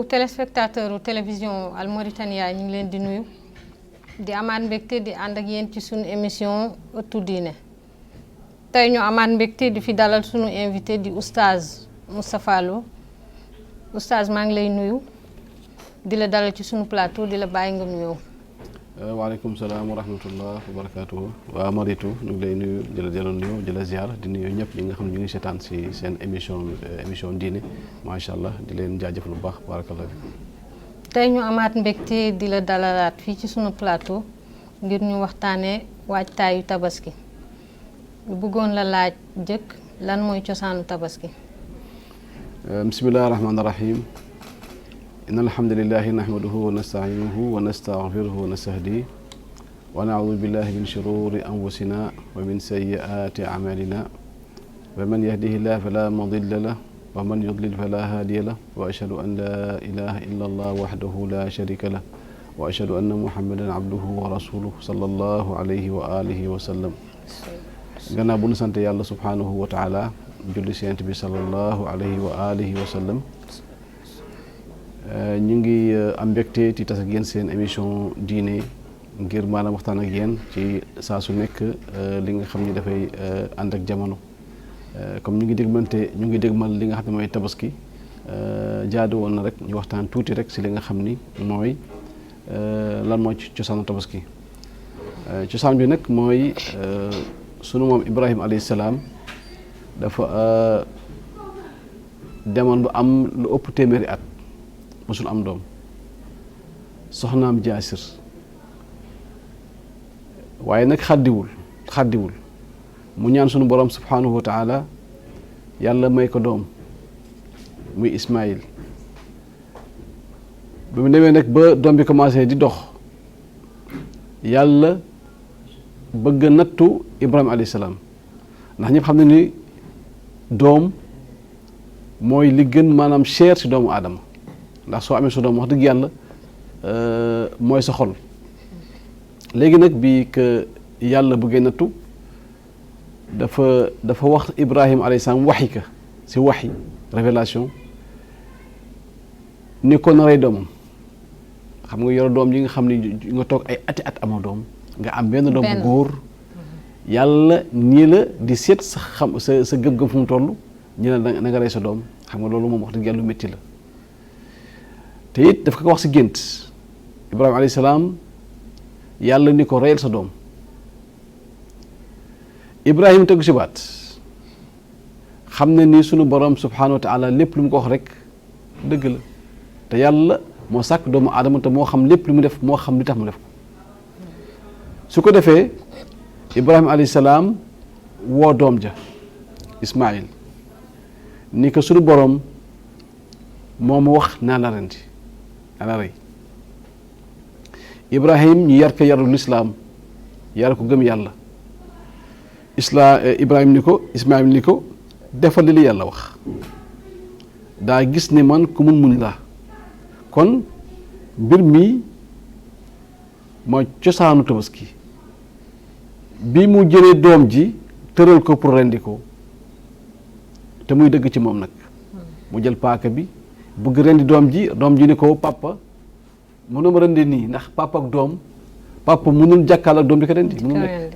téléspectateur télévision Al Mauritania ñu ngi leen di nuyu di amaat mbégte di ànd ak yéen ci sunu émission ëttu diine tey ñu amaat mbégte di fi dalal sunu invité di oustaz Moustapha Lo oustaz maa ngi lay nuyu di la dalal ci sunu plateau di la bàyyi nga nuyoo. waaleykum salaam wa rahmatullah wa barakaatuhu waa Maritu ñu ngi lay nuyu di la jëloon nuyu di la ziar di nuyu ñëpp ñi nga xam ne ñu ngi seetaan si seen émission diine macha allah di leen jaajëfal bu baax barakallah. tey ñu amaat mbégte di la dalalaat fii ci sunu plateau ngir ñu waxtaanee waajtaayu tabaski ñu bëggoon la laaj jëkk lan mooy cosaanu tabaski. bismillahi rahmaani rahim. إن الحمد لله نحمده ونستعينه ونستغفره ونستهديه ونعوذ بالله من شرور أنفسنا ومن سيئات أعمالنا ومن يهده الله فلا مضل له ومن يضلل فلا هادي له وأشهد أن لا إله إلا الله وحده لا شريك له وأشهد أن محمدا عبده ورسوله صلى الله عليه وآله وسلم gannaaw bu nu sant yàlla subhanahu wa taala julli ci Yonent bi sallallahu alayhi wa alihi wa sallam ñu ngi am mbégte ci tas ak yéen seen émission diine ngir maanaam waxtaan ak yéen ci saa su nekk li nga xam ni dafay ànd ak jamono comme ñu ngi dégmal li nga xam ne mooy tabaski jaadu woon na rek ñu waxtaan tuuti rek si li nga xam ni mooy lan mooy cosaanu tabaski cosaan bi nag mooy sunu moom Ibrahima alayhi salaam dafa demoon ba am lu ëpp téeméeri at mosul am doom soxnaam jaasir waaye nag xaddiwul mu ñaan sunu borom subhanahu wa taala yàlla may ko doom muy Ismaïl ba mu demee nag ba doom bi commencé di dox yàlla bëgg nattu Ibrahima alayhi salaam ndax ñëpp xam ne ni doom mooy li gën maanaam cher ci doomu aadama ndax soo amee sa doom wax dëgg yàlla mooy sa xol léegi nag bi que yàlla bëggee nattu dafa wax Ibrahima alayhi salaam waxi ka si waxi révélation ni ko na rey doomam xam nga yor doom yi nga xam ni nga toog ay ati at amoo doom nga am benn doom bu góor yàlla nii la di seet sa xam sa gëm-gëm fu mu toll ñi la na nga rey sa doom xam nga loolu moom wax dëgg yàlla lu métti la te it daf ko wax si gént Ibrahima alayhi salaam yàlla ni ko reyal sa doom Ibrahima tegu si baat xam ne ni sunu borom subhanahu wa taala lépp lu mu ko wax rek dëgg la te yàlla moo sàkk doomu aadama te moo xam lépp lu mu def moo xam li tax mu def ko su ko defee Ibrahima alayhi salaam woo doom ja Ismaïl ni ko sunu borom moo ma wax naa la rendi ana rey Ibrahim ñu yar ko yarul lislaam yar ko gëm yàlla Ibrahim ni ko Ismaïl ni ko defal li yàlla wax daa gis ne man ku mun muñ laa kon mbir mi mooy cosaanu tabaski bi mu jëlee doom ji tëral ko pour rendi ko te muy dëgg ci moom nag mu jël paaka bi bëgg rendi doom ji ni ko papa mënuma rendi nii ndax papa ak doom papa mënul jàkkaal ak doom di ko rendi mënul nekk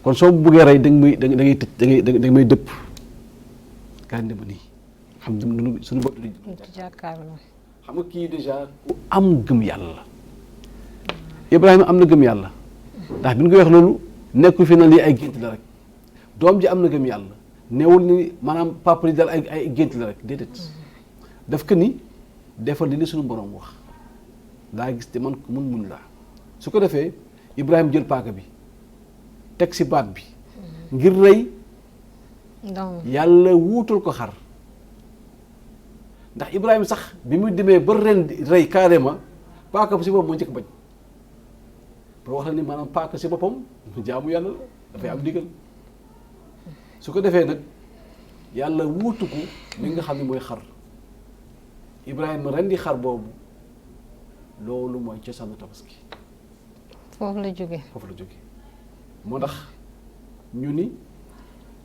kon soo bëggee rey da nga may dëpp ka rendi ma nii xam ne suñu bopp xam nga kii déjà ku am gëm yàlla Ibrahima am na gëm yàlla ndax bi ñu koy wax loolu nekku fi na lii ay gént la rek doom ji am na gëm yàlla neewul ni maanaam papa li dal ay gént la rek déedéet daf ko ni defal li suñu borom wax daa gis te man ko mun muñ laa su ko defee Ibrahima jël paaka bi teg si baat bi ngir rey yàlla wuutul ko xar ndax Ibrahima sax bi mu demee ba ren rey carrément paaka bi si boppam moo njëkk bañ pour wax la ni maanaam paaka si boppam jaamu yàlla la dafay am ndigal su ko defee nag yàlla wuutu ko li nga xam ne mooy xar Ibrahima rendi xar boobu loolu mooy cosaanu tabaski foofu la jóge moo tax ñu ni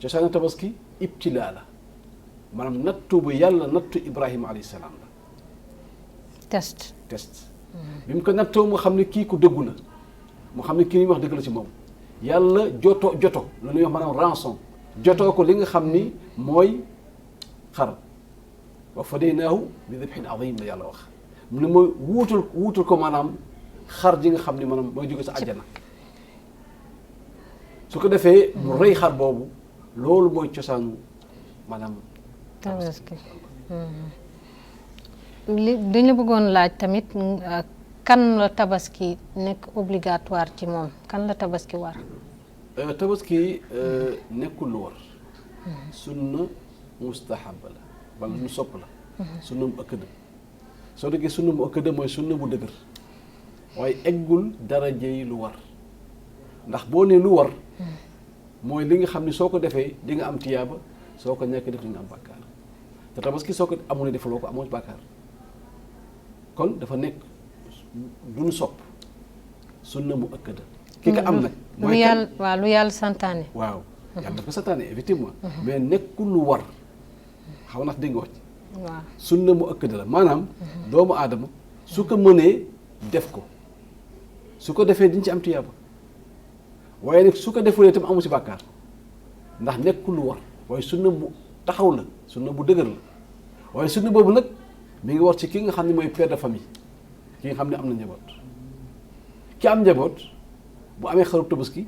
cosaanu tabaski ibtilaa la maanaam nattu bu yàlla nattu Ibrahima alayhi salaam la test. bi mu ko nattoo mu xam ne kii ku dëggu la mu xam ne kii ñuy wax dëgg la ci moom yàlla joto la ñuy wax maanaam rançon jotoo ko li nga xam ni mooy xar wa fadaynaahu bi dibhin azim la yàlla wax mu ne mooy wuutul ko maanaam xar ji nga xam ni maanaam mooy jóge sa àjjana su ko defee mu rëy xar boobu loolu mooy cosaanu maanaam tabaski li dañu bëggoon laaj tamit kan la tabaski nekk obligatoire ci moom kan la tabaski war tabaski nekkul lu war sunna mustahaba la wala lu sopp la sunna mu ëkkëda soo déggee sunna mu ëkkëda mooy sunna bu dëgër waaye eggul daraja yi lu war ndax boo nee lu war mooy li nga xam ne soo ko defee di nga am tiyaaba soo ko ñàkk def di nga am bàkkaar te tabaski soo ko amul defaloo ko amoo bàkkaar kon dafa nekk duñu sopp sunna mu ëkkëda ki ka am nag mooy lu yàlla santaane waaw yàlla daf ko santaane effectivement mais nekkul lu war xaw ndax dégg nga wax ci waaw sunna mu ëkkëda la maanaam doomu aadama su ko mënee def ko su ko defee diñ ci am tiyaaba waaye nag su ko defulee itam amu ci bàkkaar ndax nekkul lu war waaye sunna bu taxaw la sunna bu dëgër la waaye sunna boobu nag mi ngi war ci ki nga xam ne mooy père de famille ki nga xam ne am na njaboot ki am njaboot bu amee xaru tabaski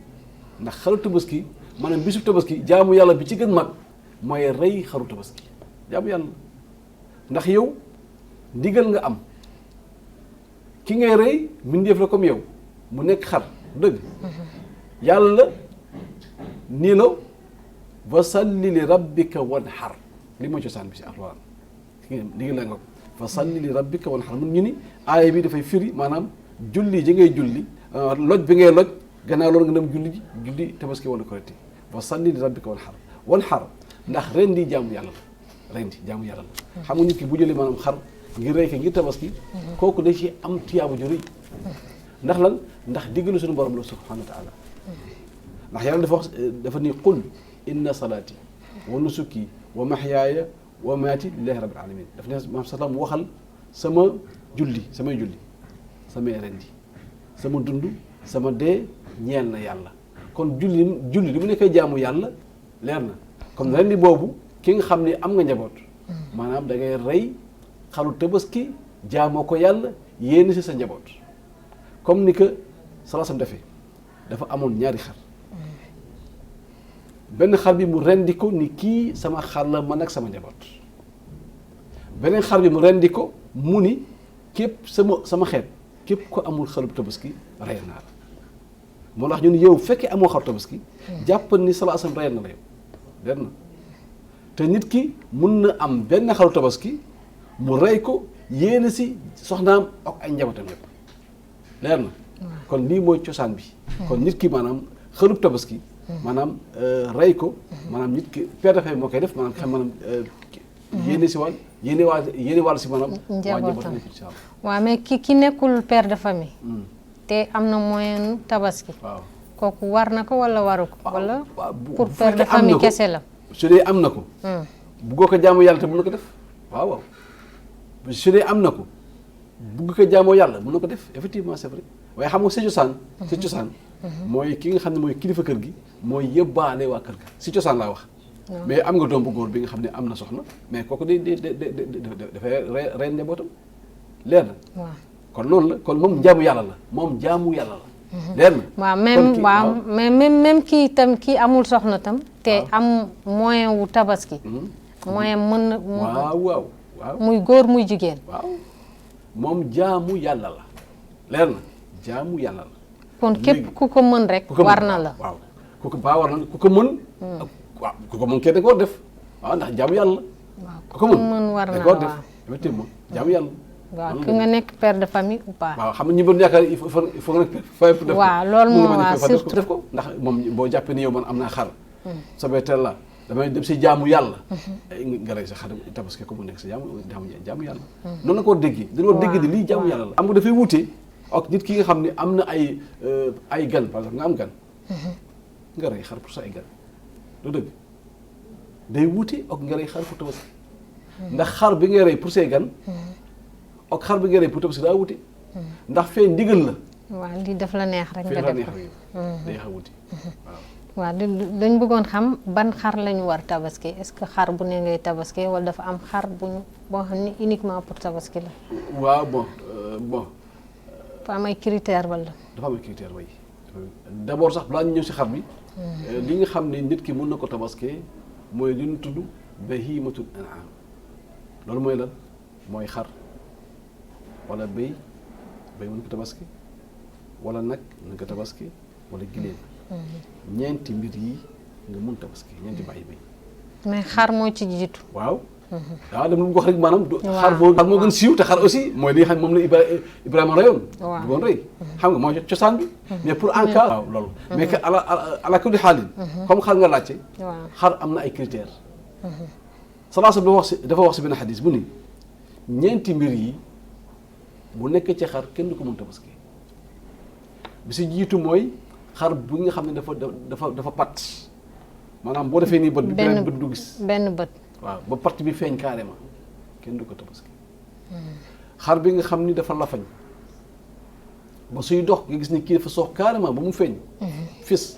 ndax xaru tabaski maanaam bisu tabaski jaamu yàlla bi ci gën mag mooy rey xaru tabaski jaamu yàlla ndax yow ndigal nga am ki ngay rey mbindeef la comme yow mu nekk xar dëgg yàlla nii la wa salli li rabbika wanhar li mooy cosaan bi si alxuraan ndigal la nga ko fa salli li rabbika wanhar mun ñu ni aaya bi dafay firi maanaam julli ji ngay julli loj bi ngay loj gannaaw loolu nga dem julli tabaski wala korite fa salli li rabbika wanhar ndax ren di jaamu yàlla la ren di jaamu yàlla la xam nga nit ki bu jëlee maanaam xar ngir rey ko ngir tabaski kooku da ci am tiyaaba ju rëy ndax lan ndax diggalu suñu borom la subhanahu wa taala ndax yàlla dafa wax dafa ni qul inna salaati wa nusuki wa mahyaaya wa maati lillahi rabbil alamin daf ne maam salaam waxal samay julli samay rendi sama dund sama dee ñeel na yàlla kon julli li mu nekkee jaamu yàlla leer na comme rendi boobu ki nga xam ne am nga njaboot maanaam da ngay rey xaru tabaski jaamoo ko yàlla yéen si sa njaboot comme ni que salaasam defee dafa amoon ñaari xar benn xar bi mu rendi ko ni kii sama xar la man ak sama njaboot beneen xar bi mu rendi ko mu ni képp sama xeet képp ko amul xarub tabaski reyal naa la moo tax ñun yow fekkee amoo xar tabaski jàpp ni salaasam reyal na la yow leer na te nit ki mun na am benn xaru tabaski mu rey ko yéene si soxnaam ak ay njabootam yëpp leer na kon lii mooy cosaan bi kon nit ki maanaam xarub tabaski maanaam rey ko maanaam nit ki père de famille moo koy def maanaam xam maanaam yéene si wàll yéene wàll si maanaam waa njabootam incha allah waaw mais ki nekkul père de famille te am na moyen tabaski waaw kooku war na ko wala waru ko wala bu pour père de famille kese la su dee am na ko buggoo ko jaamu yàlla te mën na ko def waaw su dee am na ko bugg ko jaamoo yàlla mën na ko def effectivement c'est vrai waaye xam nga si cosaan mooy ki nga xam ne mooy kilifa kër gi mooy yëbbaale waa kër ga si cosaan laa wax mais am nga doom bu góor bi nga xam ne am na soxna mais kooku dafay rey njabootam leer na kon loolu la kon moom jaamu yàlla la leer na waaw même kii itam kii amul soxna tam te am moyen wu tabaski moyen mën na waaw muy góor muy jigéen waaw moom jaamu yàlla la leer na jaamu yàlla la kon képp ku ko mën rek war na la waaw ku ko mën waaw ku ko mën kenn da ko war def waaw ndax jaamu yàlla ku ko mën war na da ko war la def effectivement jaamu yàlla waaw ki nga nekk père de famille ou pas waaw xam nga ñu bëgg yaakaar il faut nga nekk fay def ko waaw loolu moom waaw surtout def ko ndax moom boo jàppee ni yow man am naa xar sobee teel la damay dem si jaamu yàlla nga rey sa xar tabaski ko mu nekk sa jaamu yàlla noonu la ko war déggee dañu war dégg di lii jaamu yàlla la am nga dafay wutee ak nit ki nga xam ne am na ay gan par exemple nga am gan nga rey xar pour sa ay gan lu dëgg day wute ak nga rey xar pour tabaski ndax xar bi ngay rey pour say gan ak xar bi nga rey pour tabaski daa wuti ndax fee ndigal la waaw lii daf la neex rek fee nga la def neex ko. rek day xaw wuti waaw waaw dañ bëggoon xam ban xar lañu war tabaski est-ce que xar bu ne ngay tabaski wala dafa am xar buñu boo xam ne uniquement pour tabaski la. waaw bon dafa am ay critères wala. dafa am ay critères way d'abord sax balaa ñu ñëw si xar bi li nga xam ne nit ki mën na ko tabaskee mooy li ñu tudd bahimatul an'am loolu mooy lan mooy xar wala béy mën ko tabaski wala nag mën ko tabaski wala giléem ñeenti mbir yi nga mun tabaski ñeenti bàyyi béy mais xar moo ci jiitu. waaw dama lu wax rek maanaam xar moo gën siiw te xar aussi mooy li nga xam moom la Ibrahima rayoon waaw bëggoon rey xam nga mooy cosaan bi mais pour en cas waaw loolu mais que ala kulli xaalin comme xar nga laajte waaw xar am na ay critères salaasa dafa wax si benn xadis bu ni ñeenti mbir yi bu nekkee ci xar kenn du ko mun tabaski bi si jiitu mooy xar bu nga xam ne dafa pat maanaam boo defee nii bët bi benn bët du gis benn bët waaw ba partie bi feeñ carrément kenn du ko tabaski xar bi nga xam ni dafa lafañ ba suy dox nga gis ni kii dafa soox carrément ba mu feeñ fis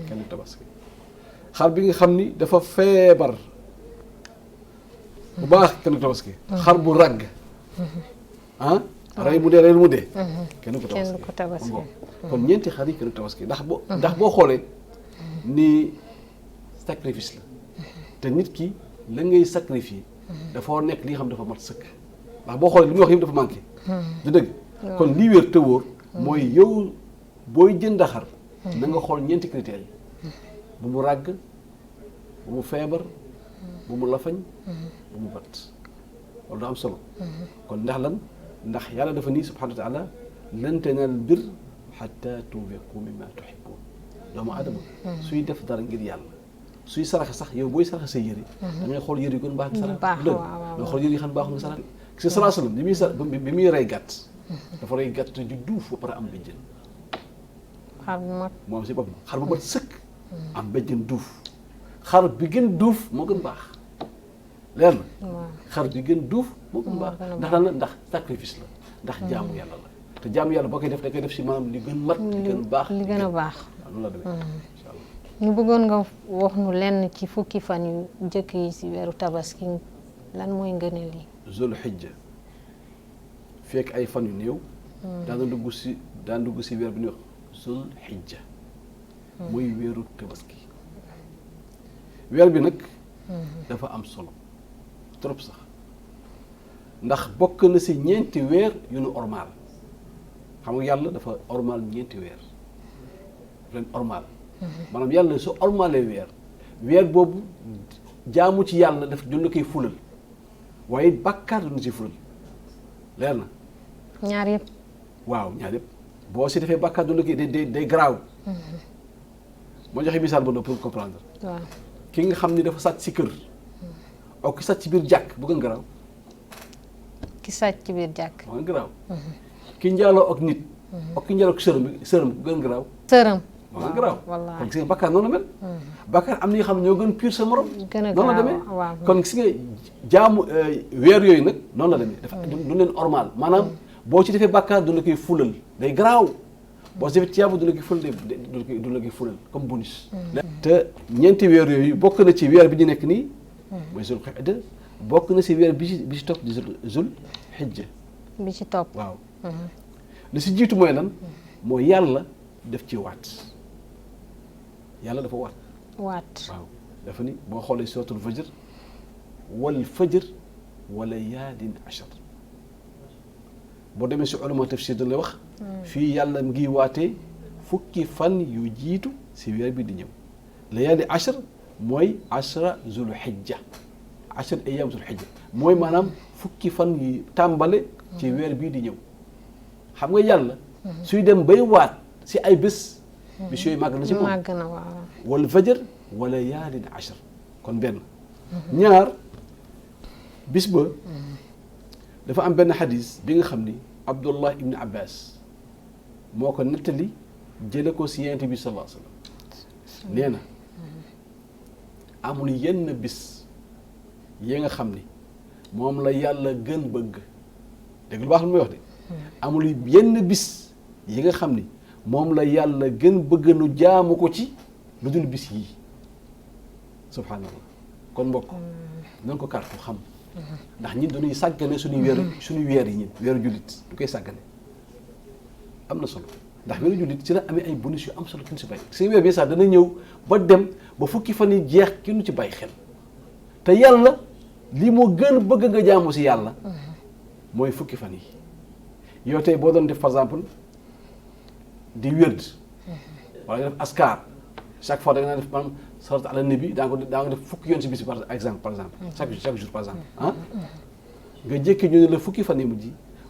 kenn du tabaski xar bi nga xam ni dafa feebar bu baax kenn du tabaski xar bu ragg rey mu dee rey mu dee kenn du ko tabaski kon ñeenti xar yi kenn du tabaski ndax boo xoolee ni sacrifice la te nit ki la ngay sacrifier dafa nekk li nga xam dafa mat sëkk ndax boo xoolee li muy wax yëpp dafa manqué du dëgg kon lii wér te wóor mooy yow booy jënd xar na nga xool ñeenti critères yi bu mu ràgg bu mu feebar bu mu lafañ bu mu bat loolu da am solo kon ndax lan ndax yàlla dafa nii subhanahu wa taala lan tanaalul birra hattaa tunfiqu mimmaa tuhibbuun doomu adama suy def dara ngir yàlla suy saraxe sax yow booy saraxe say yëri da ngay xool yëri yu gën baax nga saraxe dëgg nga xool yëri yi xam baax nga saraxe parce que salaa sallam bi muy rey gàtt dafa rey gàtt ju duuf ba pare am béjjën xar bu mag moom si boppam xar bu mat sëkk am béjjën duuf xar bi gën duuf moo gën baax leer na xar bi gën duuf moo gën baax ndax lan la ndax sacrifice la ndax jaamu yàlla la te jaamu yàlla boo koy def da koy def si maanaam li gën mat li gën baax li gën a baax waaw noonu la demee incha allah ñu bëggoon nga wax nu lenn ci fukki fan yu njëkk yi si weeru tabaski lan mooy ngëneel yi zul xijja fekk ay fan yu néew daan dugg si weer bi ñuy wax zul xijja muy weeru tabaski weer bi nag dafa am solo trop sax ndax bokk na si ñeenti weer yu nu ormaal xam nga yàlla dafa ormaal ñeenti weer leen ormaal maanaam yàlla su ormaalee weer boobu jaamu ci yàlla daf dund koy fulal waaye bàkkaar dund ci fulal leer na ñaar yëpp waaw ñaar yëpp boo si defee bàkkaar dund koy day garaaw moo joxe misaal ba pour comprendre waaw ki nga xam ni dafa sàcc si kër ak ki sàcc ci biir jàkk bu gën garaaw ki sàcc ci biir jàkk bu gën garaaw ki njaaloo ak nit ak ki njaaloo ak sërëm bu gën garaaw sërëm bu gën garaaw wallaahi kon gis nga bàkkaar noonu la mel bàkkaar am na yoo xam ne ñoo gën pur sa morom gën a noonu la garaaw demee waaw kon gis nga jaamu weer yooyu nag noonu la demee dafa du leen ormal maanaam boo ci defee bàkkaar du la koy fulal day garaaw boo si defee tiyaaba du la koy fulal du la koy fulal comme bonus te ñeenti weer yooyu bokk na ci weer bi ñu nekk nii mooy zul xijja bokk na si weer bi ci topp di zul xijja bi ci topp waaw li si jiitu mooy lan mooy yàlla def ci waat yàlla dafa waat waaw dafa ni boo xoolee suratul fajr wal fajr wa layaalin ashar boo demee si ulama tafsir dañ lay wax fii yàlla ngi waatee fukki fan yu jiitu si weer bi di ñëw layaali ashar mooy ashra zul xijja ashar ayam zul xijja mooy maanaam fukki fan yi tàmbale ci weer bii di ñëw xam nga yàlla suy dem bay waat si ay bés bis yooyu màgg na si moom màgg na waaw wal fajar wa layaalin ashar kon benn ñaar bis ba dafa am benn xadis bi nga xam ni Abdullah ibn Abbas moo ko nettali jële ko si Yonent bi sallallahu alayhi wa sallam nee na amul yenn bis yi nga xam ni moom la yàlla gën bëgg dégg lu baax lu muy wax de amul yenn bis yi nga xam ni moom la yàlla gën bëgg nu jaamu ko ci lu dul bis yii subhanallah kon mbokk nañ ko kartu xam ndax ñun dañuy sàggane suñuy weer yi ñun weeru jullit du koy sàggane am na solo ndax weeru jullit ci la amee ay bonus yu am solo kenn si bàyyi seen weer bi sax dana ñëw ba dem ba fukki fan yi jeex kenn ci bàyyi xel te yàlla lii moo gën bëgg nga jaamu si yàlla mooy fukki fan yi yow tey boo doon def par exemple di wérd wala nga def askar chaque fois da nga def maanaam salat ala nabi daa nga def fukki yoon si bis par exemple chaque jour par exemple nga jékki ñu ne la fukki fan yi mujj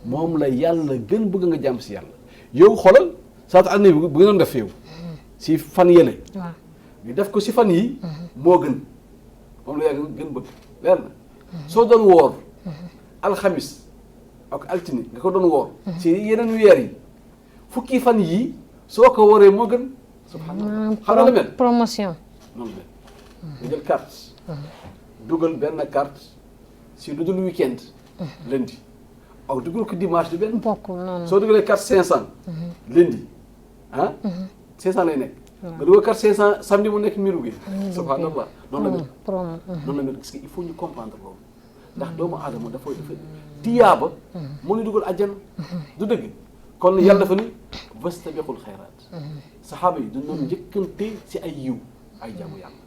moom la yàlla gën bëgg nga jaam si yàlla yow xoolal salat ala nabi bu nga doon def yow si fan yële ñu def ko si fan yi moo gën moom la yàlla gën bëgg leer na soo doon woor alxamis ak altine nga ko doon woor si yeneen weer yi fukki fan yii soo ko waree moo gën subhanallah xam nga la mel promotion noonu la nga jël carte dugal benn carte si lu dul weekend lundi ak dugal ko dimanche di benn bokk noonu soo dugalee carte 500 lundi 500 lay nekk nga dugal carte 500 samedi mu nekk 1000 bi subhanallah noonu la mel noonu la mel parce que il faut ñu comprendre loolu ndax doomu aadama dafa tiyaaba moo ñu dugal àjjana du dëgg kon yàlla dafa ni wastabiqul xayraat saxaaba yi dañ doon njëkkante si ay yiw ay jaamu yàlla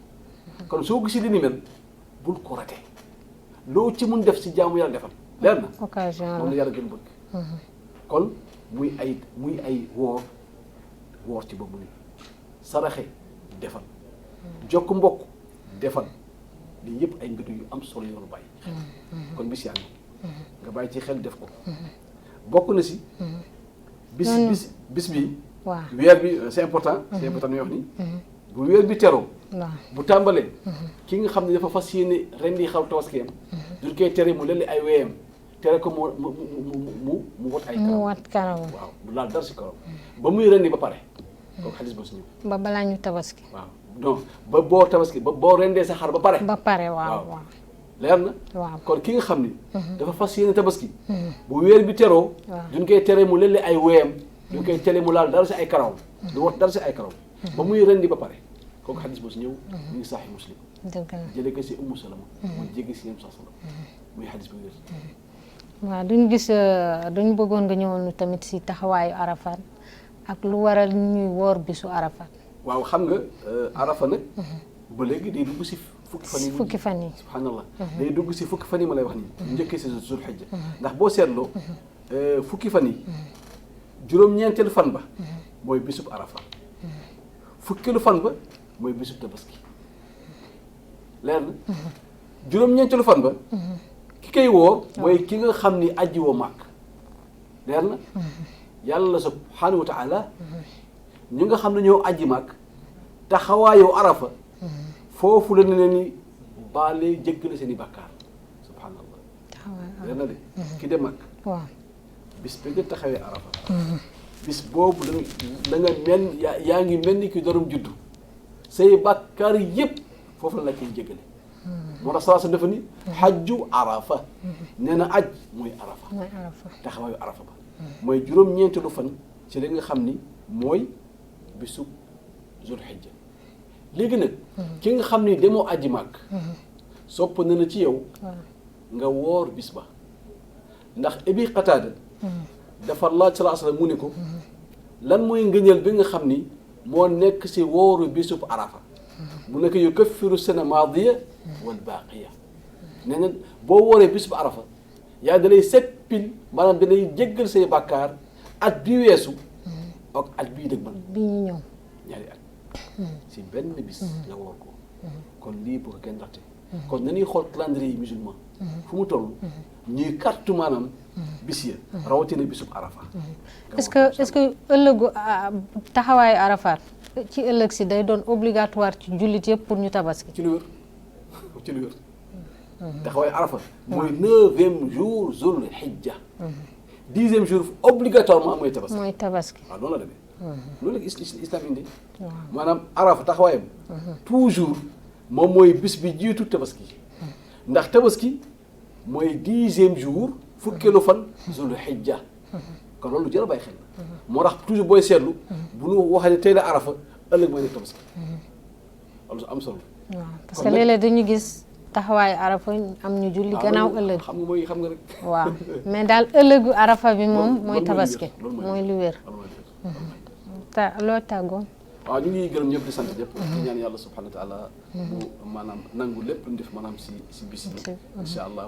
kon soo gisee li ni mel bul ko rate loo ci mun def si jaamu yàlla defal leer na occasion moom la yàlla gën bëgg kon muy ay woor ci boobu ni saraxe defal jokk mbokk defal lii yëpp ay mbir yu am solo yoonu bàyyi kon bis yaa ngi nga bàyyi ci xel def ko bokk na si bis bi waaw weer bi c'est important ñu wax ni bu weer bi teroo bu tàmbalee ki nga xam ne dafa fas yéene rendi xaw tabaskiyam duñ koy tere mu lelli ay weyam tere ko mu wat ay karam waaw bu laal dara si karam ba muy rendi ba pare kooku xadis ba su ñëw ba balaa ñu tabaski waaw donc ba boo tabaski ba boo rendee sa xar ba pare waaw leer na waaw kon ki nga xam ni dafa fas yéene tabaski bu weer bi teroo duñ koy tere mu lelli ay weyam duñ koy tere mu laal dara si ay karawam du wat dara si ay karawam ba muy rendi ba pare kooku xadis ba su ñëw ñu ngi saaxi muslim jëlee ko si ummu salama muy jéggi si yem sa salama muy xadis bu wér waaw duñ gis duñ bëggoon nga ñëwoon tamit si taxawaayu arafat ak lu waral ñuy woor bisu arafat waaw xam nga arafa nag ba léegi day dugg si fukki fan yi subhanallah day dugg si fukki fan yi ma lay wax nii njëkkee si zulhijja ndax boo seetloo fukki fan yi juróom-ñeenteelu fan ba mooy bisub arafa fukkeelu fan ba mooy bisub tabaski leer na juróom-ñeenteelu fan ba ki koy woor mooy ki nga xam ni aji woo màkk leer na yàlla subhanahu wa taala ñu nga xam ne ñoo aji màkk taxawaayoo arafa foofu la ne ni baale jéggale seen i bàkkaar subhanallah leer na de ki dem màkk bis bi nga taxawee arafa bis boobu da nga mel yaa ngi mel ni ki dorum juddu say bàkkaar yëpp foofu la koy jéggale moo tax saa sa dafa ni xajju arafa nee na aj mooy arafa taxawaayu arafa ba mooy juróom-ñeenteelu fan ci li nga xam ni mooy bisu zulhijja léegi nag ki nga xam ni demoo aji màkk sopp na ci yow nga woor bis ba ndax Abi Qataada dafa laaj sallallahu alayhi wasallam mu ni ko lan mooy ngëneel bi nga xam ni moo nekk si wooru bisub arafa mu nekk yukaffiru sana maadiya wal baaqiya nee na boo wooree bisub arafa yaa dalay seppil maanaam dalay jéggal say bàkkaar at bi weesu ak at bii dëgg man bi ñu ñëw ñaari at si benn bis nga woor ko kon lii bu ko kenn ndaxte kon nañuy xool calendrier yi musulman fu mu toll ñuy kartu maanaam bis ya rawatina bisub arafa est-ce que ëllëgu taxawaayu arafaat ci ëllëg si day doon obligatoire ci jullit yëpp pour ñu tabaski ci lu wér taxawaayu arafa mooy 9e jour zul hijja 10e jour obligatoirement mooy tabaski waaw noonu la demee loolu la islam indi maanaam arafa taxawaayam toujours moom mooy bis bi jiitu tabaski ndax tabaski mooy 10e jour fukkeelu fan zul hijja kon loolu jërë bàyyi xel la moo tax toujours booy seetlu bu ñu waxee ne tey la arafa ëllëg mooy nekk tabaski loolu am solo waaw parce que léeg-léeg dañu gis taxawaayu arafa am ñu julli gannaaw ëllëg xam nga mooy xam nga rek waaw mais daal ëllëgu arafa bi moom mooy tabaski mooy lu wér loo tàggoo waaw ñu ngi gërëm ñëpp di sant ñëpp di ñaan yàlla subhanahu wa taala mu maanaam nangu lépp lu ñu def maanaam si bis yi incha allah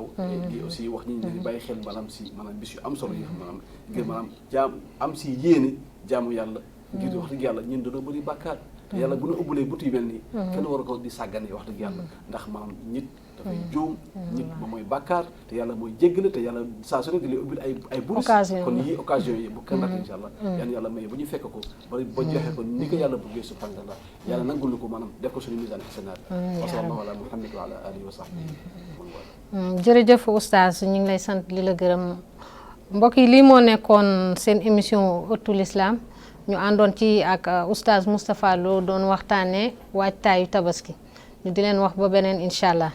di aussi wax ñi ñu bàyyi xel maanaam si maanaam bis yu am solo yi maanaam ngir maanaam jaam am si yéene jaamu yàlla ngir wax dëgg yàlla ñun dañoo bëri bàkkaar te yàlla bu ñu ëbbalee butu yu mel nii kenn war ko di sàggane wax dëgg yàlla ndax maanaam nit dafay juum nit moom mooy bàkkaar te yàlla mooy jéggale te yàlla saa su ne di lay ubbil ay burus kon yii occasion yi bu kenn rak incha allah yàlla may bu ñu fekk ko ba joxe ko ni ko yàlla bëggee subhanahu wa taala yàlla nangul ko maanaam def ko suñu misaan xasanaat wa sallallahu ala muhammad wa ala alihi wa sahbihi jërëjëf oustaz ñu ngi lay sant li la gërëm mbokk yi lii moo nekkoon seen émission Ëttu L'Islam ñu àndoon ci ak oustaz Moustapha Lo doon waxtaanee waajtaayu tabaski ñu di leen wax ba beneen incha allah